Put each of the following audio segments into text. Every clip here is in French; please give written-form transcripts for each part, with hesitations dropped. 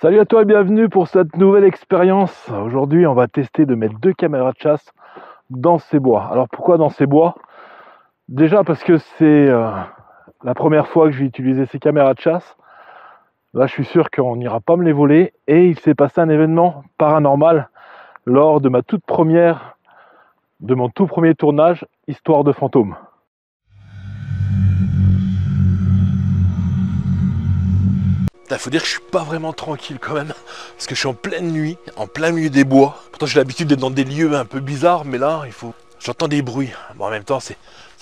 Salut à toi et bienvenue pour cette nouvelle expérience. Aujourd'hui, on va tester de mettre 2 caméras de chasse dans ces bois. Alors pourquoi dans ces bois? Déjà parce que c'est la première fois que je vais utiliser ces caméras de chasse. Là, je suis sûr qu'on n'ira pas me les voler. Et il s'est passé un événement paranormal lors de mon tout premier tournage, Histoire de fantômes. Faut dire que je suis pas vraiment tranquille quand même, parce que je suis en pleine nuit, en plein milieu des bois. Pourtant j'ai l'habitude d'être dans des lieux un peu bizarres, mais là j'entends des bruits. Bon, en même temps c'est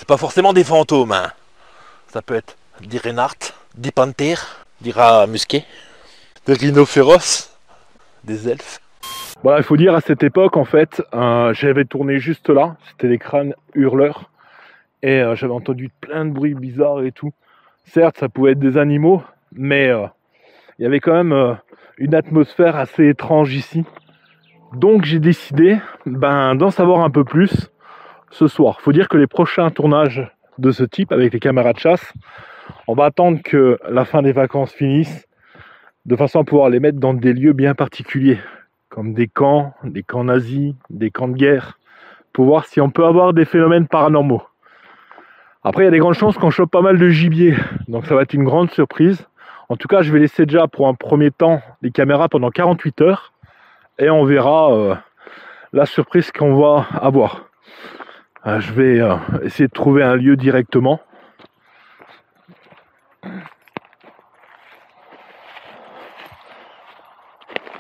pas forcément des fantômes, hein. Ça peut être des renards, des panthères, des rats musqués, des rhinocéros, des elfes. Voilà, il faut dire à cette époque en fait, j'avais tourné juste là, c'était les crânes hurleurs. Et j'avais entendu plein de bruits bizarres et tout. Certes, ça pouvait être des animaux, mais il y avait quand même une atmosphère assez étrange ici. Donc j'ai décidé d'en savoir un peu plus ce soir. Faut dire que les prochains tournages de ce type avec les caméras de chasse, on va attendre que la fin des vacances finisse, de façon à pouvoir les mettre dans des lieux bien particuliers, comme des camps nazis, des camps de guerre, pour voir si on peut avoir des phénomènes paranormaux. Après, il y a des grandes chances qu'on chope pas mal de gibier, donc ça va être une grande surprise. En tout cas, je vais laisser déjà pour un premier temps les caméras pendant 48 heures et on verra la surprise qu'on va avoir. Je vais essayer de trouver un lieu directement.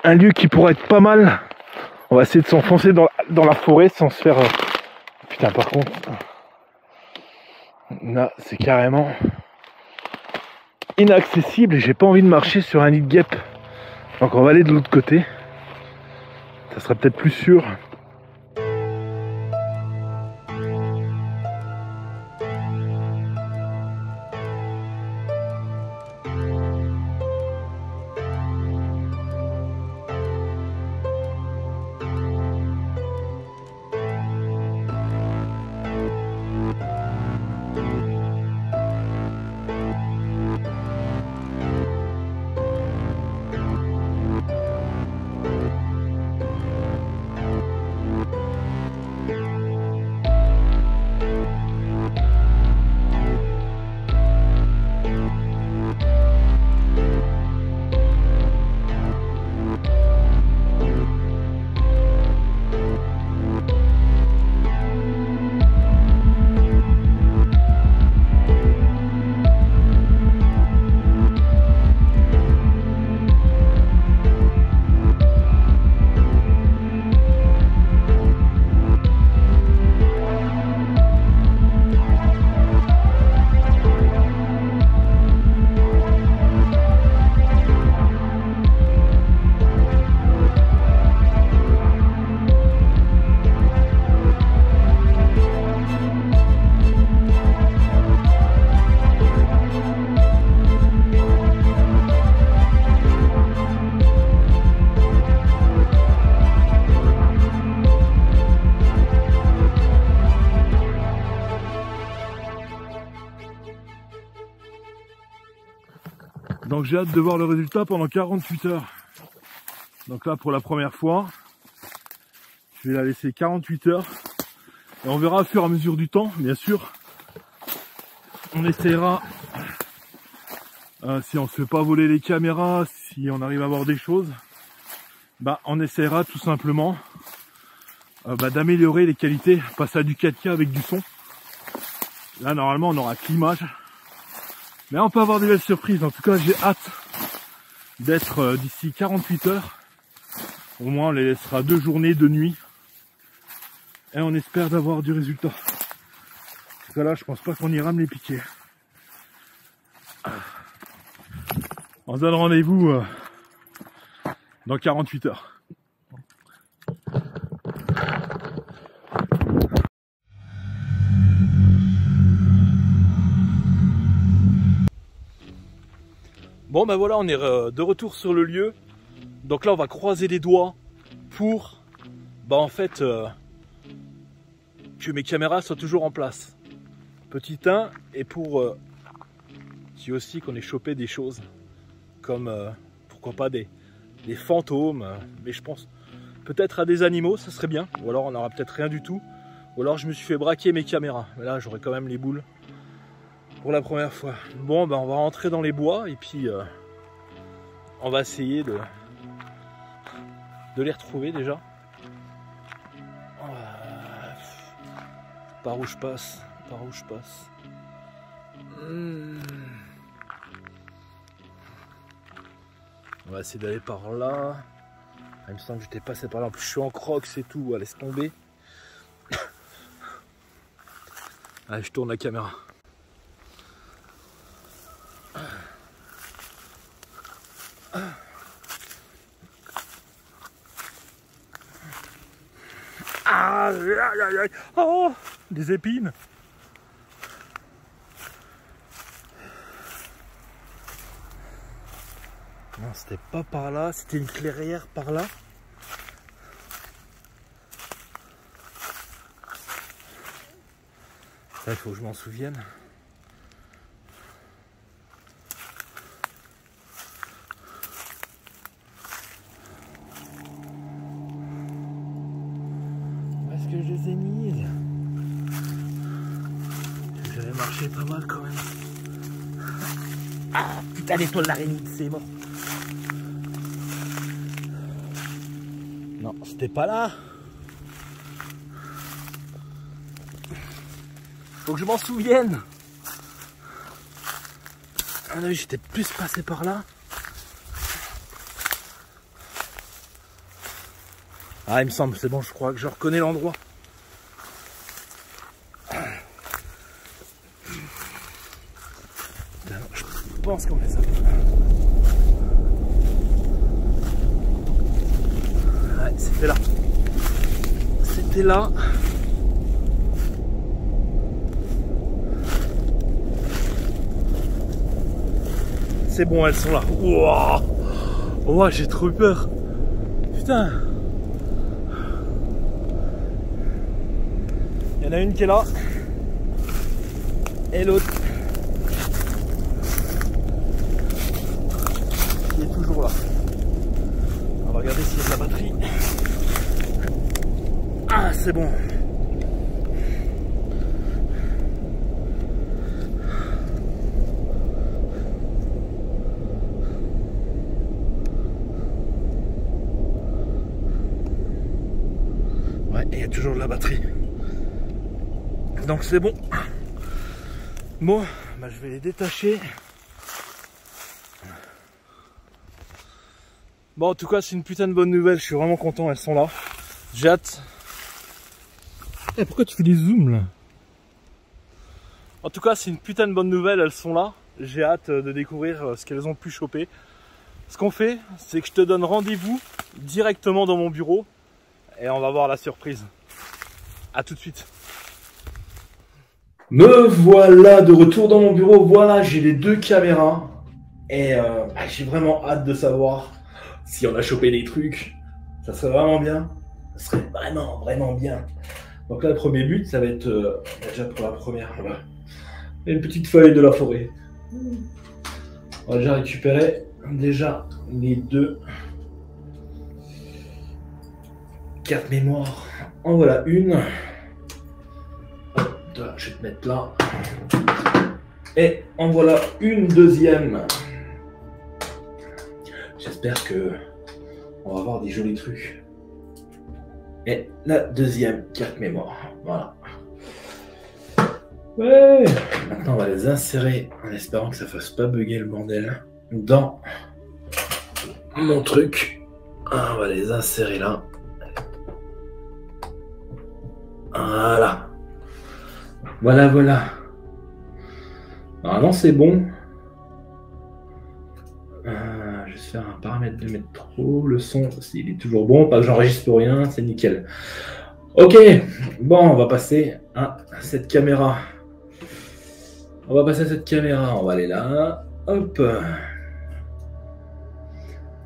Un lieu qui pourrait être pas mal. On va essayer de s'enfoncer dans la forêt sans se faire... Putain, par contre... Là, c'est carrément... inaccessible et j'ai pas envie de marcher sur un nid de guêpe. Donc on va aller de l'autre côté. Ça sera peut-être plus sûr. Donc j'ai hâte de voir le résultat pendant 48 heures. Donc là pour la première fois, je vais la laisser 48 heures. Et on verra au fur et à mesure du temps, bien sûr. On essaiera, si on ne se fait pas voler les caméras, si on arrive à voir des choses, on essaiera tout simplement d'améliorer les qualités, passer à du 4K avec du son. Là normalement on aura que l'image. Mais on peut avoir des belles surprises. En tout cas, j'ai hâte d'être d'ici 48 heures. Au moins, on les laissera 2 journées, 2 nuits. Et on espère d'avoir du résultat. En tout cas, là, je pense pas qu'on ira me les piquer. On se donne rendez-vous dans 48 heures. Bon voilà, on est de retour sur le lieu. Donc là on va croiser les doigts pour que mes caméras soient toujours en place. Petit 1, et pour aussi qu'on ait chopé des choses comme pourquoi pas des des fantômes, mais je pense peut-être à des animaux, ça serait bien. Ou alors on n'aura peut-être rien du tout. Ou alors je me suis fait braquer mes caméras. Mais là j'aurai quand même les boules pour la première fois. Bon, ben on va rentrer dans les bois et puis on va essayer de les retrouver déjà. Par où je passe, par où je passe. On va essayer d'aller par là. Il me semble que j'étais passé par là. En plus, je suis en crocs et tout. Laisse tomber. Allez, je tourne la caméra. Ah, aïe, aïe, aïe. Oh, des épines. Non, c'était pas par là, c'était une clairière par là. Il faut que je m'en souvienne. Où est-ce que je les ai mises? J'avais marché pas mal quand même. Ah putain, l'étoile d'araignée, c'est mort. Non, c'était pas là. Faut que je m'en souvienne. À mon avis, j'étais plus passé par là. Ah, il me semble, c'est bon, je crois que je reconnais l'endroit. Je pense qu'on fait ça. Ouais, c'était là. C'était là. C'est bon, elles sont là. Wow. Oh, j'ai trop peur. Putain. Il y en a une qui est là. Et l'autre qui est toujours là. On va regarder s'il y a de la batterie. Ah, c'est bon. Ouais, il y a toujours de la batterie. Donc c'est bon. Bon, bah, je vais les détacher. Bon, en tout cas, c'est une putain de bonne nouvelle. Je suis vraiment content, elles sont là. J'ai hâte. Eh, pourquoi tu fais des zooms là? En tout cas, c'est une putain de bonne nouvelle, elles sont là. J'ai hâte de découvrir ce qu'elles ont pu choper. Ce qu'on fait, c'est que je te donne rendez-vous directement dans mon bureau et on va voir la surprise. A tout de suite. Me voilà de retour dans mon bureau. Voilà, j'ai les deux caméras et j'ai vraiment hâte de savoir si on a chopé des trucs. Ça serait vraiment bien. Ça serait vraiment, vraiment bien. Donc là, le premier but, ça va être déjà pour la première. Voilà. Une petite feuille de la forêt. On va déjà récupérer les deux cartes mémoire. En voilà une. Je vais te mettre là. Et en voilà une deuxième. J'espère que on va avoir des jolis trucs. Et la deuxième carte mémoire. Voilà. Ouais. Maintenant on va les insérer en espérant que ça fasse pas bugger le bordel dans mon truc. On va les insérer là. Voilà. Voilà, voilà. Normalement c'est bon. Je vais faire un paramètre de métro. Le son, il est toujours bon. Pas que j'enregistre pour rien, c'est nickel. Ok. Bon, on va passer à cette caméra. On va aller là. Hop.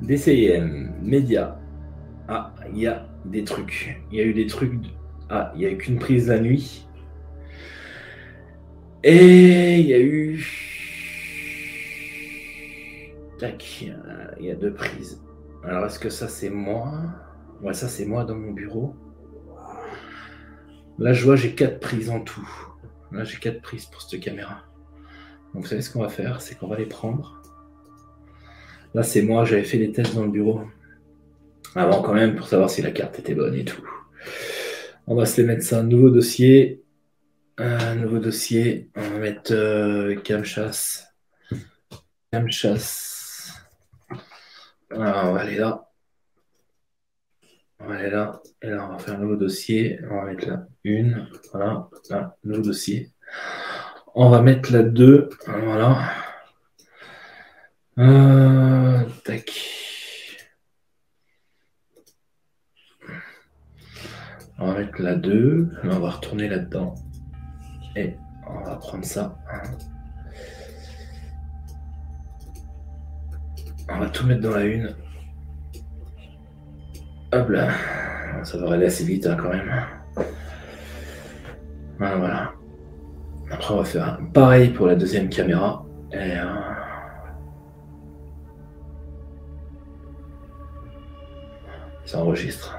DCIM, média. Ah, il y a des trucs. Il y a eu des trucs. Ah, il n'y a eu qu'une prise la nuit. Et il y a eu... Tac, il y a deux prises. Alors, est-ce que ça, c'est moi? Ouais, ça, c'est moi dans mon bureau. Là, je vois, j'ai 4 prises en tout. Là, j'ai 4 prises pour cette caméra. Donc, vous savez ce qu'on va faire? C'est qu'on va les prendre. Là, c'est moi, j'avais fait les tests dans le bureau. Avant, quand même, pour savoir si la carte était bonne et tout. On va se les mettre ça. Nouveau dossier. Nouveau dossier. On va mettre cam chasse. Cam chasse. Alors, on va aller là. On va aller là. Et là, on va faire un nouveau dossier. On va mettre là une. Voilà. Là, nouveau dossier. On va mettre là 2. Voilà. Tac. On va mettre là 2. Là, on va retourner là-dedans. Et on va prendre ça. On va tout mettre dans la 1. Hop là. Ça va aller assez vite hein, quand même. Voilà. Après, on va faire pareil pour la deuxième caméra. Et ça enregistre.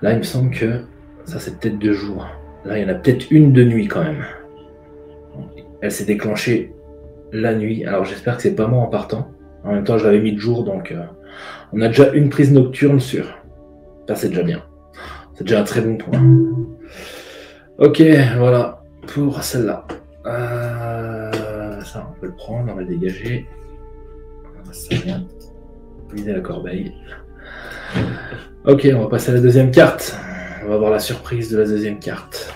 Là, il me semble que ça, c'est peut-être 2 jours. Là, il y en a peut-être une de nuit quand même. Elle s'est déclenchée la nuit. Alors, j'espère que c'est pas moi en partant. En même temps, je l'avais mis de jour, donc on a déjà une prise nocturne sûre. Ça, c'est déjà bien. C'est déjà un très bon point. Ok, voilà. Pour celle-là. Ça, on peut le prendre, on va le dégager. Ça vient. Vider la corbeille. Ok, on va passer à la deuxième carte. On va voir la surprise de la deuxième carte.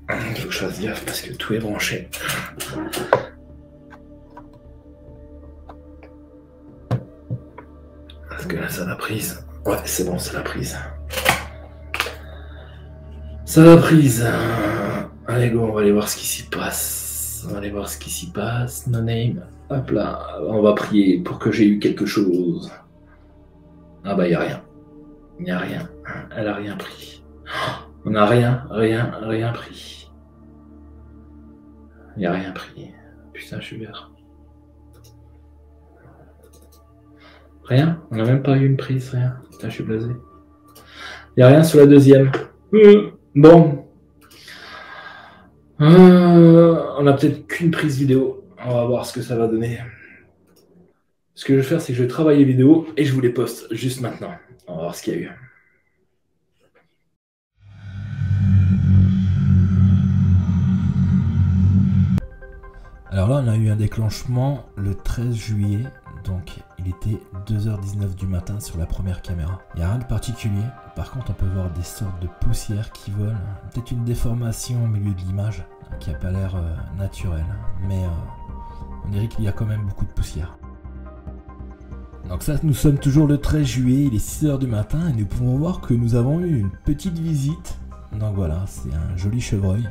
Il faut que je fasse gaffe parce que tout est branché. Parce que là, ça l'a prise. Ouais, c'est bon, ça l'a prise. Ça l'a prise. Allez, go, on va aller voir ce qui s'y passe. On va aller voir ce qui s'y passe. No name. Hop là, on va prier pour que j'ai eu quelque chose. Ah bah, il n'y a rien. Il n'y a rien. Elle a rien pris. On n'a rien pris. Il n'y a rien pris. Putain, je suis vert. Rien? On n'a même pas eu une prise, rien. Putain, je suis blasé. Il n'y a rien sur la deuxième. Bon. On n'a peut-être qu'une prise vidéo. On va voir ce que ça va donner. Ce que je vais faire, c'est que je vais travailler les vidéos et je vous les poste juste maintenant. On va voir ce qu'il y a eu. Alors là, on a eu un déclenchement le 13 juillet, donc il était 2h19 du matin sur la première caméra. Il n'y a rien de particulier, par contre on peut voir des sortes de poussières qui volent, peut-être une déformation au milieu de l'image qui n'a pas l'air naturelle, mais on dirait qu'il y a quand même beaucoup de poussière. Donc ça, nous sommes toujours le 13 juillet, il est 6h du matin et nous pouvons voir que nous avons eu une petite visite. Donc voilà, c'est un joli chevreuil.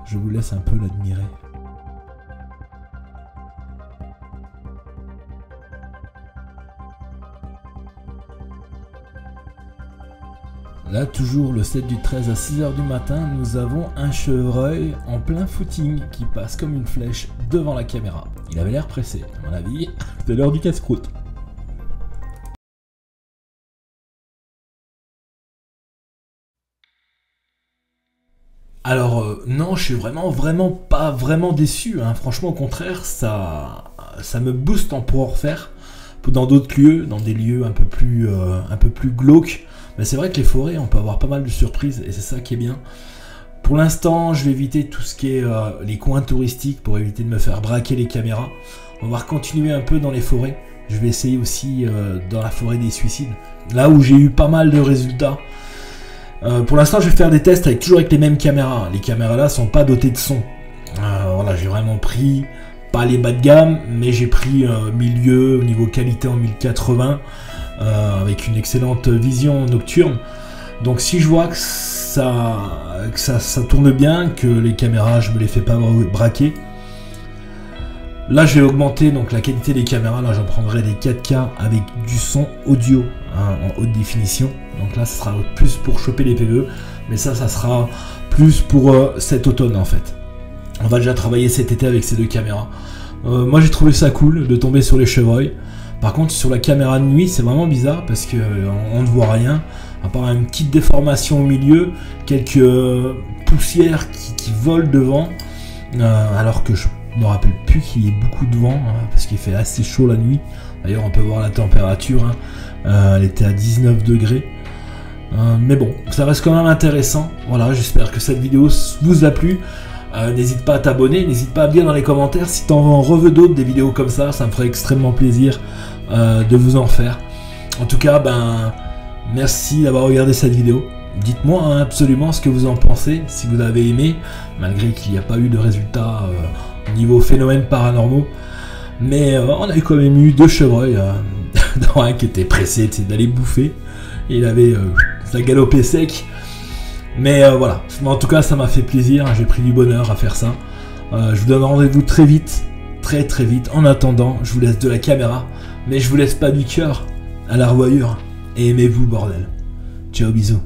Je vous laisse un peu l'admirer. Là, toujours le 7 du 13 à 6h du matin, nous avons un chevreuil en plein footing qui passe comme une flèche devant la caméra. Il avait l'air pressé, à mon avis, c'était l'heure du casse-croûte. Alors, non, je suis vraiment pas déçu, hein. Franchement, au contraire, ça me booste en pour en refaire dans d'autres lieux, dans des lieux un peu plus glauques. Mais c'est vrai que les forêts, on peut avoir pas mal de surprises et c'est ça qui est bien. Pour l'instant, je vais éviter tout ce qui est les coins touristiques pour éviter de me faire braquer les caméras. On va continuer un peu dans les forêts. Je vais essayer aussi dans la forêt des suicides, là où j'ai eu pas mal de résultats. Pour l'instant, je vais faire des tests toujours avec les mêmes caméras. Les caméras là sont pas dotées de son. Voilà, j'ai vraiment pris pas les bas de gamme, mais j'ai pris milieu au niveau qualité en 1080 avec une excellente vision nocturne. Donc si je vois que ça tourne bien, que les caméras je me les fais pas braquer, là je vais augmenter donc la qualité des caméras. Là j'en prendrai des 4K avec du son audio en haute définition. Donc là ça sera plus pour choper les PVE, mais ça sera plus pour cet automne en fait. On va déjà travailler cet été avec ces deux caméras Moi j'ai trouvé ça cool de tomber sur les chevreuils. Par contre sur la caméra de nuit c'est vraiment bizarre parce que on ne voit rien, à part une petite déformation au milieu, quelques poussières qui volent devant, alors que je me rappelle plus qu'il y ait beaucoup de vent, parce qu'il fait assez chaud la nuit. D'ailleurs on peut voir la température, elle était à 19 degrés. Mais bon, ça reste quand même intéressant. Voilà, j'espère que cette vidéo vous a plu. N'hésite pas à t'abonner, n'hésite pas à me dire dans les commentaires si t'en veux d'autres des vidéos comme ça me ferait extrêmement plaisir de vous en faire. En tout cas, merci d'avoir regardé cette vidéo. Dites-moi absolument ce que vous en pensez, si vous avez aimé, malgré qu'il n'y a pas eu de résultats au niveau phénomènes paranormaux. Mais on a quand même eu 2 chevreuils, dont un qui était pressé d'aller bouffer, et il avait ça galopait sec. Mais voilà, en tout cas ça m'a fait plaisir, j'ai pris du bonheur à faire ça. Je vous donne rendez-vous très vite, très vite. En attendant, je vous laisse de la caméra, mais je vous laisse pas du cœur, à la revoyure, et aimez-vous bordel. Ciao, bisous.